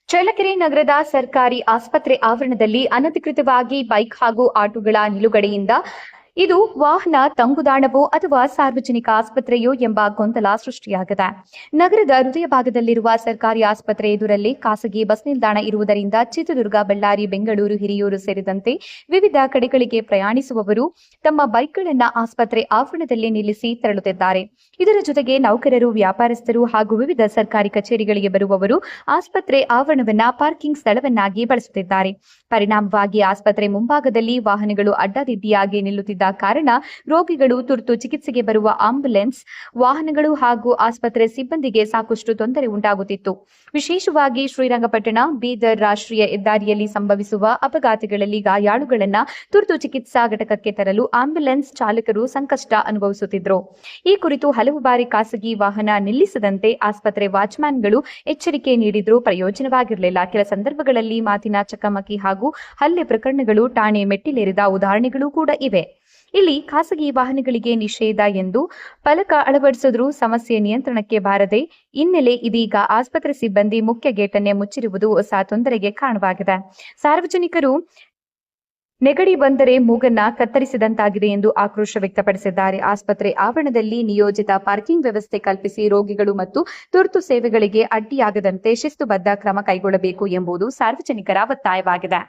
ಚಳ್ಳಕೆರೆ ನಗರದ ಸರ್ಕಾರಿ ಆಸ್ಪತ್ರೆ ಆವರಣದಲ್ಲಿ ಅನಧಿಕೃತವಾಗಿ ಬೈಕ್ ಹಾಗೂ ಆಟೋಗಳ ನಿಲುಗಡೆಯಿಂದ ಇದು ವಾಹನ ತಂಗುದಾಣವೋ ಅಥವಾ ಸಾರ್ವಜನಿಕ ಆಸ್ಪತ್ರೆಯೋ ಎಂಬ ಗೊಂದಲ ಸೃಷ್ಟಿಯಾಗಿದೆ. ನಗರದ ಹೃದಯ ಭಾಗದಲ್ಲಿರುವ ಸರ್ಕಾರಿ ಆಸ್ಪತ್ರೆ ಎದುರಲ್ಲಿ ಖಾಸಗಿ ಬಸ್ ನಿಲ್ದಾಣ ಇರುವುದರಿಂದ ಚಿತ್ರದುರ್ಗ, ಬಳ್ಳಾರಿ, ಬೆಂಗಳೂರು, ಹಿರಿಯೂರು ಸೇರಿದಂತೆ ವಿವಿಧ ಕಡೆಗಳಿಗೆ ಪ್ರಯಾಣಿಸುವವರು ತಮ್ಮ ಬೈಕ್ಗಳನ್ನು ಆಸ್ಪತ್ರೆ ಆವರಣದಲ್ಲಿ ನಿಲ್ಲಿಸಿ ತೆರಳುತ್ತಿದ್ದಾರೆ. ಇದರ ಜೊತೆಗೆ ನೌಕರರು, ವ್ಯಾಪಾರಸ್ಥರು ಹಾಗೂ ವಿವಿಧ ಸರ್ಕಾರಿ ಕಚೇರಿಗಳಿಗೆ ಬರುವವರು ಆಸ್ಪತ್ರೆ ಆವರಣವನ್ನ ಪಾರ್ಕಿಂಗ್ ಸ್ಥಳವನ್ನಾಗಿ ಬಳಸುತ್ತಿದ್ದಾರೆ. ಪರಿಣಾಮವಾಗಿ ಆಸ್ಪತ್ರೆ ಮುಂಭಾಗದಲ್ಲಿ ವಾಹನಗಳು ಅಡ್ಡಾದಿಡ್ಡಿಯಾಗಿ ನಿಲ್ಲುತ್ತಿದ್ದ ಕಾರಣ ರೋಗಿಗಳು, ತುರ್ತು ಚಿಕಿತ್ಸೆಗೆ ಬರುವ ಆಂಬ್ಯುಲೆನ್ಸ್ ವಾಹನಗಳು ಹಾಗೂ ಆಸ್ಪತ್ರೆ ಸಿಬ್ಬಂದಿಗೆ ಸಾಕಷ್ಟು ತೊಂದರೆ ಉಂಟಾಗುತ್ತಿತ್ತು. ವಿಶೇಷವಾಗಿ ಶ್ರೀರಂಗಪಟ್ಟಣ ಬೀದರ್ ರಾಷ್ಟ್ರೀಯ ಹೆದ್ದಾರಿಯಲ್ಲಿ ಸಂಭವಿಸುವ ಅಪಘಾತಗಳಲ್ಲಿ ಗಾಯಾಳುಗಳನ್ನು ತುರ್ತು ಚಿಕಿತ್ಸಾ ಘಟಕಕ್ಕೆ ತರಲು ಆಂಬ್ಯುಲೆನ್ಸ್ ಚಾಲಕರು ಸಂಕಷ್ಟ ಅನುಭವಿಸುತ್ತಿದ್ದರು. ಈ ಕುರಿತು ಹಲವು ಬಾರಿ ಖಾಸಗಿ ವಾಹನ ನಿಲ್ಲಿಸದಂತೆ ಆಸ್ಪತ್ರೆ ವಾಚ್ಮ್ಯಾನ್ಗಳು ಎಚ್ಚರಿಕೆ ನೀಡಿದ್ರೂ ಪ್ರಯೋಜನವಾಗಿರಲಿಲ್ಲ. ಕೆಲ ಸಂದರ್ಭಗಳಲ್ಲಿ ಮಾತಿನ ಚಕಮಕಿ ಹಾಗೂ ಹಲ್ಲೆ ಪ್ರಕರಣಗಳು ಠಾಣೆ ಮೆಟ್ಟಿಲೇರಿದ ಉದಾಹರಣೆಗಳು ಕೂಡ ಇವೆ. ಇಲ್ಲಿ ಖಾಸಗಿ ವಾಹನಗಳಿಗೆ ನಿಷೇಧ ಎಂದು ಫಲಕ ಅಳವಡಿಸಿದ್ರೂ ಸಮಸ್ಯೆ ನಿಯಂತ್ರಣಕ್ಕೆ ಬಾರದೆ ಹಿನ್ನೆಲೆ ಇದೀಗ ಆಸ್ಪತ್ರೆ ಸಿಬ್ಬಂದಿ ಮುಖ್ಯ ಗೇಟನ್ನೇ ಮುಚ್ಚಿರುವುದು ಹೊಸ ತೊಂದರೆಗೆ ಕಾರಣವಾಗಿದೆ. ಸಾರ್ವಜನಿಕರು ನೆಗಡಿ ಬಂದರೆ ಮೂಗನ್ನ ಕತ್ತರಿಸಿದಂತಾಗಿದೆ ಎಂದು ಆಕ್ರೋಶ ವ್ಯಕ್ತಪಡಿಸಿದ್ದಾರೆ. ಆಸ್ಪತ್ರೆ ಆವರಣದಲ್ಲಿ ನಿಯೋಜಿತ ಪಾರ್ಕಿಂಗ್ ವ್ಯವಸ್ಥೆ ಕಲ್ಪಿಸಿ ರೋಗಿಗಳು ಮತ್ತು ತುರ್ತು ಸೇವೆಗಳಿಗೆ ಅಡ್ಡಿಯಾಗದಂತೆ ಶಿಸ್ತುಬದ್ಧ ಕ್ರಮ ಕೈಗೊಳ್ಳಬೇಕು ಎಂಬುದು ಸಾರ್ವಜನಿಕರ ಒತ್ತಾಯವಾಗಿದೆ.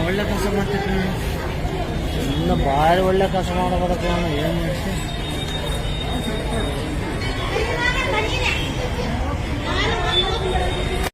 ಒಳ್ಳೆ ಕೆಲಸ ಮಾಡ್ತಿದ್ವಿ. ಇನ್ನು ಭಾರಿ ಒಳ್ಳೆ ಕೆಲಸ ಮಾಡಬೇಕು. ಏನು